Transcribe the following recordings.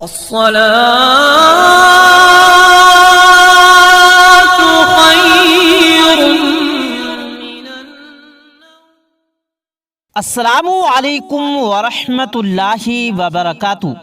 الصلاة خير من السلام علیکم ورحمۃ اللہ وبرکاتہ۔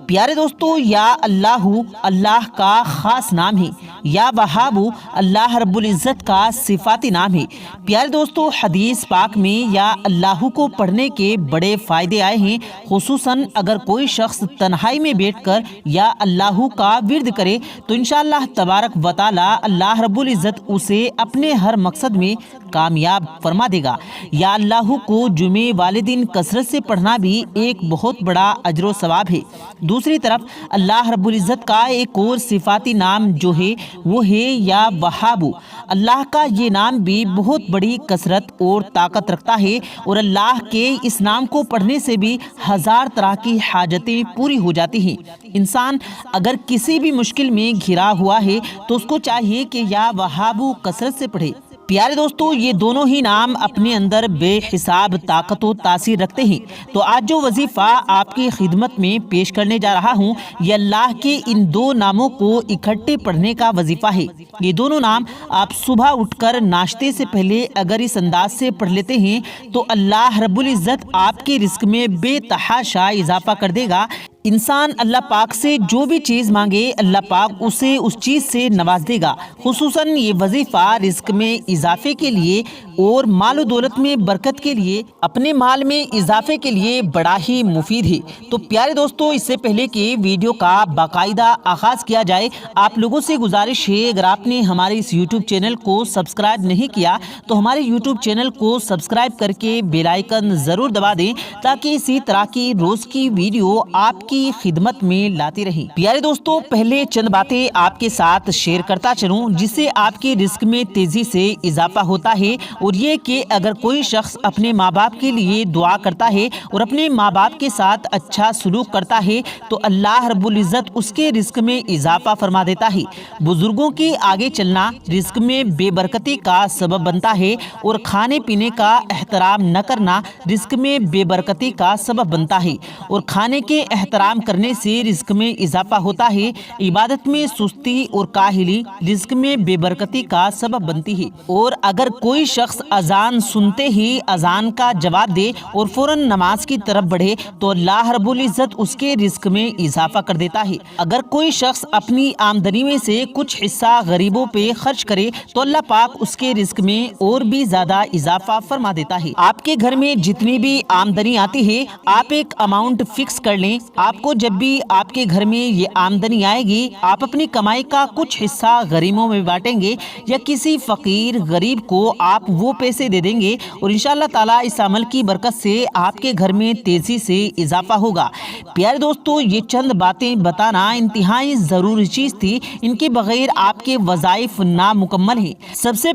پیارے دوستو، یا اللہ کا خاص نام ہے، یا وہاب اللہ رب العزت کا صفاتی نام ہے۔ پیارے دوستو، حدیث پاک میں یا اللہ کو پڑھنے کے بڑے فائدے آئے ہیں، خصوصاً اگر کوئی شخص تنہائی میں بیٹھ کر یا اللہ کا ورد کرے تو انشاءاللہ تبارک و تعالی اللہ رب العزت اسے اپنے ہر مقصد میں کامیاب فرما دے گا۔ یا اللہ کو جمعے والے دن کثرت سے پڑھنا بھی ایک بہت بڑا اجر و ثواب ہے۔ دوسری طرف اللہ رب العزت کا ایک اور صفاتی نام جو ہے وہ ہے یا وہاب۔ اللہ کا یہ نام بھی بہت بڑی کثرت اور طاقت رکھتا ہے، اور اللہ کے اس نام کو پڑھنے سے بھی ہزار طرح کی حاجتیں پوری ہو جاتی ہیں۔ انسان اگر کسی بھی مشکل میں گھرا ہوا ہے تو اس کو چاہیے کہ یا وہاب کثرت سے پڑھے۔ پیارے دوستو، یہ دونوں ہی نام اپنے اندر بے حساب طاقت و تاثیر رکھتے ہیں۔ تو آج جو وظیفہ آپ کی خدمت میں پیش کرنے جا رہا ہوں، یہ اللہ کے ان دو ناموں کو اکٹھے پڑھنے کا وظیفہ ہے۔ یہ دونوں نام آپ صبح اٹھ کر ناشتے سے پہلے اگر اس انداز سے پڑھ لیتے ہیں تو اللہ رب العزت آپ کے رزق میں بے تحاشا اضافہ کر دے گا۔ انسان اللہ پاک سے جو بھی چیز مانگے اللہ پاک اسے اس چیز سے نواز دے گا۔ خصوصاً یہ وظیفہ رزق میں اضافے کے لیے اور مال و دولت میں برکت کے لیے، اپنے مال میں اضافے کے لیے بڑا ہی مفید ہے۔ تو پیارے دوستو، اس سے پہلے کہ ویڈیو کا باقاعدہ آغاز کیا جائے، آپ لوگوں سے گزارش ہے، اگر آپ نے ہمارے اس یوٹیوب چینل کو سبسکرائب نہیں کیا تو ہمارے یوٹیوب چینل کو سبسکرائب کر کے بیل آئیکن ضرور دبا دیں تاکہ اسی طرح کی روز کی ویڈیو آپ کی خدمت میں لاتے رہیں۔ پیارے دوستو، پہلے چند باتیں آپ کے ساتھ شیئر کرتا چلوں جس سے آپ کے رزق میں تیزی سے اضافہ ہوتا ہے، اور یہ کہ اگر کوئی شخص اپنے ماں باپ کے لیے دعا کرتا ہے اور اپنے ماں باپ کے ساتھ اچھا سلوک کرتا ہے تو اللہ رب العزت اس کے رزق میں اضافہ فرما دیتا ہے۔ بزرگوں کے آگے چلنا رزق میں بے برکتی کا سبب بنتا ہے، اور کھانے پینے کا احترام نہ کرنا رزق میں بے برکتی کا سبب بنتا ہے، اور کھانے کے احترام کرنے سے رزق میں اضافہ ہوتا ہے۔ عبادت میں سستی اور کاہلی رزق میں بے برکتی کا سبب بنتی ہے، اور اگر کوئی شخص اذان سنتے ہی اذان کا جواب دے اور فوراً نماز کی طرف بڑھے تو اللہ رب العزت اس کے رزق میں اضافہ کر دیتا ہے۔ اگر کوئی شخص اپنی آمدنی میں سے کچھ حصہ غریبوں پہ خرچ کرے تو اللہ پاک اس کے رزق میں اور بھی زیادہ اضافہ فرما دیتا ہے۔ آپ کے گھر میں جتنی بھی آمدنی آتی ہے، آپ ایک اماؤنٹ فکس کر لیں۔ آپ کو جب بھی آپ کے گھر میں یہ آمدنی آئے گی، آپ اپنی کمائی کا کچھ حصہ غریبوں میں بانٹیں گے یا کسی فقیر غریب کو آپ وہ پیسے دے دیں گے، اور انشاءاللہ تعالیٰ اس عمل کی برکت سے آپ کے گھر میں تیزی سے اضافہ ہوگا۔ پیارے دوستو، یہ چند باتیں بتانا انتہائی ضروری چیز تھی، ان کے بغیر آپ کے وظائف نامکمل ہیں۔ سب سے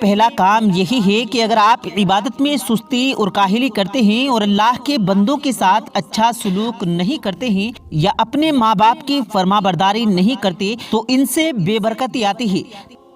پہلا کام یہی ہے کہ اگر آپ عبادت میں سستی اور کاہلی کرتے ہیں اور اللہ کے بندوں کے ساتھ اچھا سلوک نہیں کرتے ہیں یا اپنے ماں باپ کی فرما برداری نہیں کرتے تو ان سے بے برکتی آتی ہے۔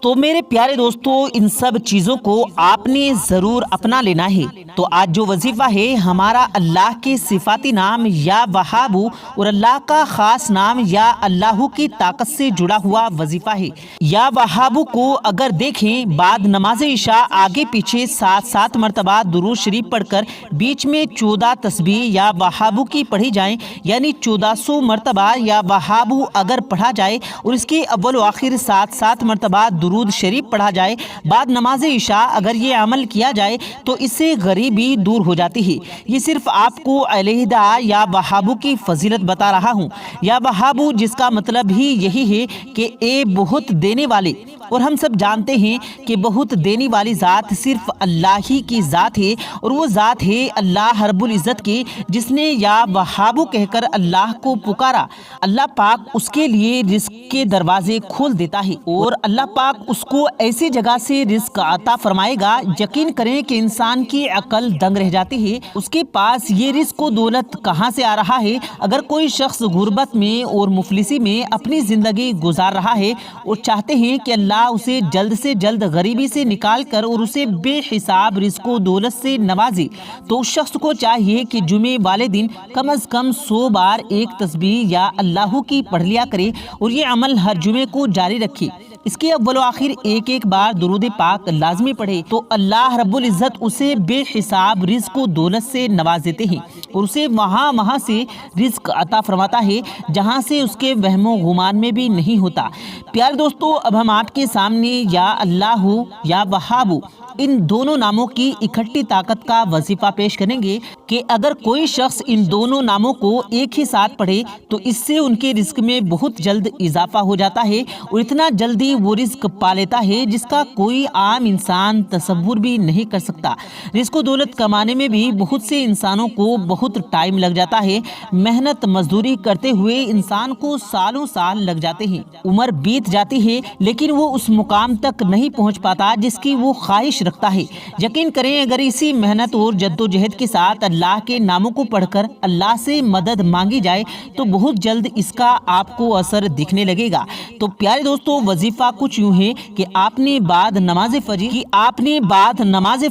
تو میرے پیارے دوستو، ان سب چیزوں کو آپ نے ضرور اپنا لینا ہے۔ تو آج جو وظیفہ ہے ہمارا اللہ کے صفاتی نام یا وہاب اور اللہ کا خاص نام یا اللہ کی طاقت سے جڑا ہوا وظیفہ ہے۔ یا وہاب کو اگر دیکھیں، بعد نماز عشاء آگے پیچھے 7 مرتبہ درود شریف پڑھ کر بیچ میں 14 تسبیح یا وہاب کی پڑھی جائیں، یعنی 1400 مرتبہ یا وہاب اگر پڑھا جائے، اور اس کے اول و آخر 7 مرتبہ درود شریف پڑھا جائے بعد نماز عشاء، اگر یہ عمل کیا جائے تو اس سے غریبی دور ہو جاتی ہے۔ یہ صرف آپ کو علیحدہ یا وہاب کی فضیلت بتا رہا ہوں۔ یا وہاب جس کا مطلب ہی یہی ہے کہ اے بہت دینے والے، اور ہم سب جانتے ہیں کہ بہت دینے والی ذات صرف اللہ ہی کی ذات ہے، اور وہ ذات ہے اللہ رب العزت کی، جس نے یا وہاب کہہ کر اللہ کو پکارا، اللہ پاک اس کے لیے رزق کے دروازے کھول دیتا ہے، اور اللہ پاک اس کو ایسی جگہ سے رزق عطا فرمائے گا، یقین کریں کہ انسان کی عقل دنگ رہ جاتی ہے۔ اس کے پاس یہ رزق و دولت کہاں سے آ رہا ہے؟ اگر کوئی شخص غربت میں اور مفلسی میں اپنی زندگی گزار رہا ہے اور چاہتے ہیں کہ اللہ اللہ اسے جلد سے جلد غریبی سے نکال کر اور اسے بے حساب رزق و دولت سے نوازے، تو اس شخص کو چاہیے کہ جمعے والے دن کم از کم 100 بار ایک تسبیح یا اللہ کی پڑھ لیا کرے اور یہ عمل ہر جمعے کو جاری رکھے۔ اس کے اول و آخر ایک بار درود پاک لازمی پڑھے تو اللہ رب العزت اسے بے حساب رزق و دولت سے نواز دیتے ہیں اور اسے وہاں سے رزق عطا فرماتا ہے جہاں سے اس کے وہم و گمان میں بھی نہیں ہوتا۔ پیارے دوستو، اب ہم آپ کے سامنے یا اللہ یا وہاب ان دونوں ناموں کی اکٹھی طاقت کا وظیفہ پیش کریں گے کہ اگر کوئی شخص ان دونوں ناموں کو ایک ہی ساتھ پڑھے تو اس سے ان کے رزق میں بہت جلد اضافہ ہو جاتا ہے اور اتنا جلدی وہ رزق پا لیتا ہے جس کا کوئی عام انسان تصور بھی نہیں کر سکتا۔ رزق و دولت کمانے میں بھی بہت سے انسانوں کو بہت ٹائم لگ جاتا ہے، محنت مزدوری کرتے ہوئے انسان کو سالوں سال لگ جاتے ہیں، عمر بیت جاتی ہے لیکن وہ اس مقام تک نہیں پہنچ پاتا جس کی وہ خواہش رکھتا ہے۔ یقین کریں اگر اسی محنت اور جد و جہد کے ساتھ اللہ کے ناموں کو پڑھ کر اللہ سے مدد مانگی جائے تو بہت جلد اس کا آپ کو اثر دکھنے لگے گا۔ تو پیارے دوستو، وظیفہ کچھ یوں ہے کہ آپ نے بعد نماز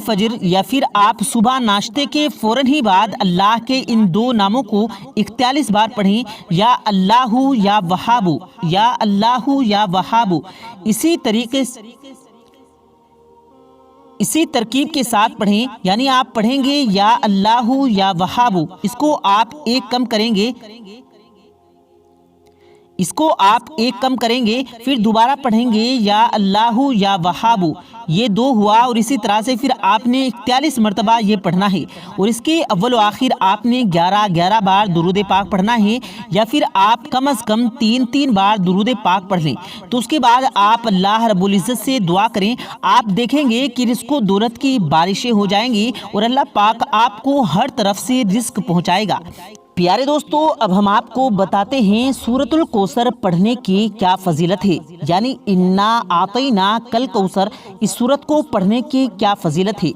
فجر یا پھر آپ صبح ناشتے کے فوراً ہی بعد اللہ کے ان دو ناموں کو 41 بار پڑھیں، یا اللہ یا وہاب، یا اللہ یا وہاب، اسی ترکیب کے ساتھ پڑھیں، یعنی آپ پڑھیں گے یا اللہ یا وہاب، اس کو آپ ایک کم کریں گے پھر دوبارہ پڑھیں گے یا اللہ یا وہاب، یہ 2 ہوا، اور اسی طرح سے پھر آپ نے 41 مرتبہ یہ پڑھنا ہے اور اس کے اول و آخر آپ نے 11 بار درود پاک پڑھنا ہے، یا پھر آپ کم از کم 3 بار درود پاک پڑھ لیں۔ تو اس کے بعد آپ اللہ رب العزت سے دعا کریں، آپ دیکھیں گے کہ رزق و دولت کی بارشیں ہو جائیں گی اور اللہ پاک آپ کو ہر طرف سے رزق پہنچائے گا۔ پیارے دوستو، اب ہم آپ کو بتاتے ہیں سورۃ الکوثر پڑھنے کی کیا فضیلت ہے، یعنی انا اعطیناک الکوثر، اس سورت کو پڑھنے کی کیا فضیلت ہے۔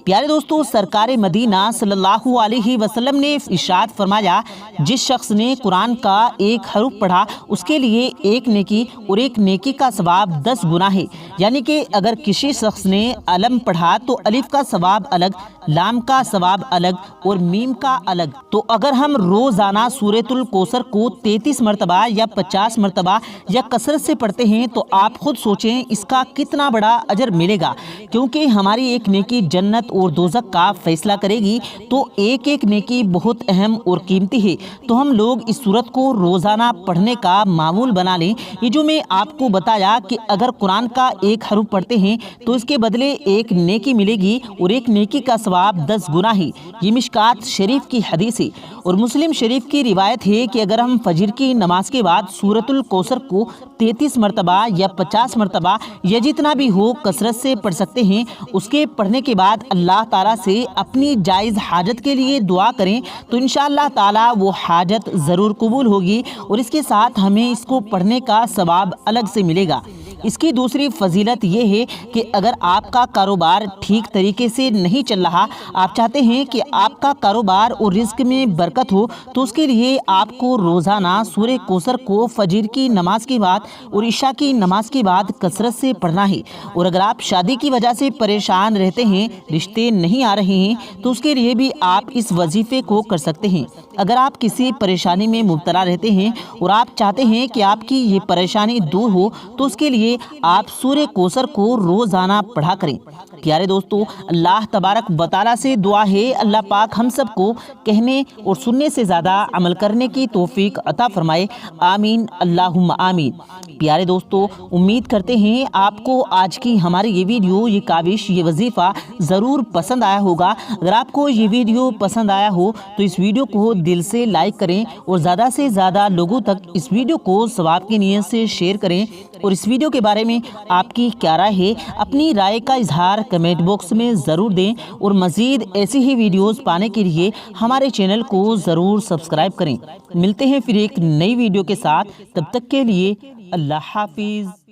پیارے دوستو، سرکار مدینہ صلی اللہ علیہ وسلم نے ارشاد فرمایا، جس شخص نے قرآن کا ایک حرف پڑھا اس کے لیے 1 نیکی اور 1 نیکی کا ثواب 10 گنا ہے، یعنی کہ اگر کسی شخص نے علم پڑھا تو الف کا ثواب الگ، لام کا ثواب الگ اور میم کا الگ۔ تو اگر ہم روزانہ سورۃ الکوثر کو 33 مرتبہ یا 50 مرتبہ یا کثرت سے پڑھتے ہیں تو آپ خود سوچیں اس کا کتنا بڑا اجر ملے گا، کیونکہ ہماری ایک نیکی جنت اور دوزخ کا فیصلہ کرے گی۔ تو ایک نیکی بہت اہم اور قیمتی ہے، تو ہم لوگ اس سورت کو روزانہ پڑھنے کا معمول بنا لیں۔ یہ جو میں آپ کو بتایا کہ اگر قرآن کا ایک حرف پڑھتے ہیں تو اس کے بدلے 1 نیکی ملے گی اور 1 نیکی کا ثواب 10 گنا ہے، یہ مشکات شریف کی حدیث ہے۔ اور مسلم شریف کی روایت ہے کہ اگر ہم فجر کی نماز کے بعد سورۃ الکوثر کو 33 مرتبہ یا 50 مرتبہ یا جتنا بھی ہو کثرت سے پڑھ سکتے ہیں، اس کے پڑھنے کے بعد اللہ تعالیٰ سے اپنی جائز حاجت کے لیے دعا کریں تو انشاءاللہ تعالیٰ وہ حاجت ضرور قبول ہوگی اور اس کے ساتھ ہمیں اس کو پڑھنے کا ثواب الگ سے ملے گا۔ اس کی دوسری فضیلت یہ ہے کہ اگر آپ کا کاروبار ٹھیک طریقے سے نہیں چل رہا، آپ چاہتے ہیں کہ آپ کا کاروبار اور رزق میں برکت ہو، تو اس کے لیے آپ کو روزانہ سورہ کوثر کو فجر کی نماز کے بعد اور عشاء کی نماز کے بعد کثرت سے پڑھنا ہے۔ اور اگر آپ شادی کی وجہ سے پریشان رہتے ہیں، رشتے نہیں آ رہے ہیں، تو اس کے لیے بھی آپ اس وظیفے کو کر سکتے ہیں۔ اگر آپ کسی پریشانی میں مبتلا رہتے ہیں اور آپ چاہتے ہیں کہ آپ کی یہ پریشانی دور ہو، تو اس کے لیے آپ سورہ کوثر کو روزانہ پڑھا کریں۔ پیارے دوستو، اللہ تبارک و تعالیٰ سے دعا ہے اللہ پاک ہم سب کو کہنے اور سننے سے زیادہ عمل کرنے کی توفیق عطا فرمائے، آمین اللہم آمین۔ پیارے دوستو، امید کرتے ہیں آپ کو آج کی ہماری یہ ویڈیو، یہ کاوش، یہ وظیفہ ضرور پسند آیا ہوگا۔ اگر آپ کو یہ ویڈیو پسند آیا ہو تو اس ویڈیو کو دل سے لائک کریں اور زیادہ سے زیادہ لوگوں تک اس ویڈیو کو ثواب کی نیت سے شیئر کریں، اور اس ویڈیو کے بارے میں آپ کی کیا رائے ہے اپنی رائے کا اظہار کمنٹ باکس میں ضرور دیں، اور مزید ایسی ہی ویڈیوز پانے کے لیے ہمارے چینل کو ضرور سبسکرائب کریں۔ ملتے ہیں پھر ایک نئی ویڈیو کے ساتھ، تب تک کے لیے اللہ حافظ۔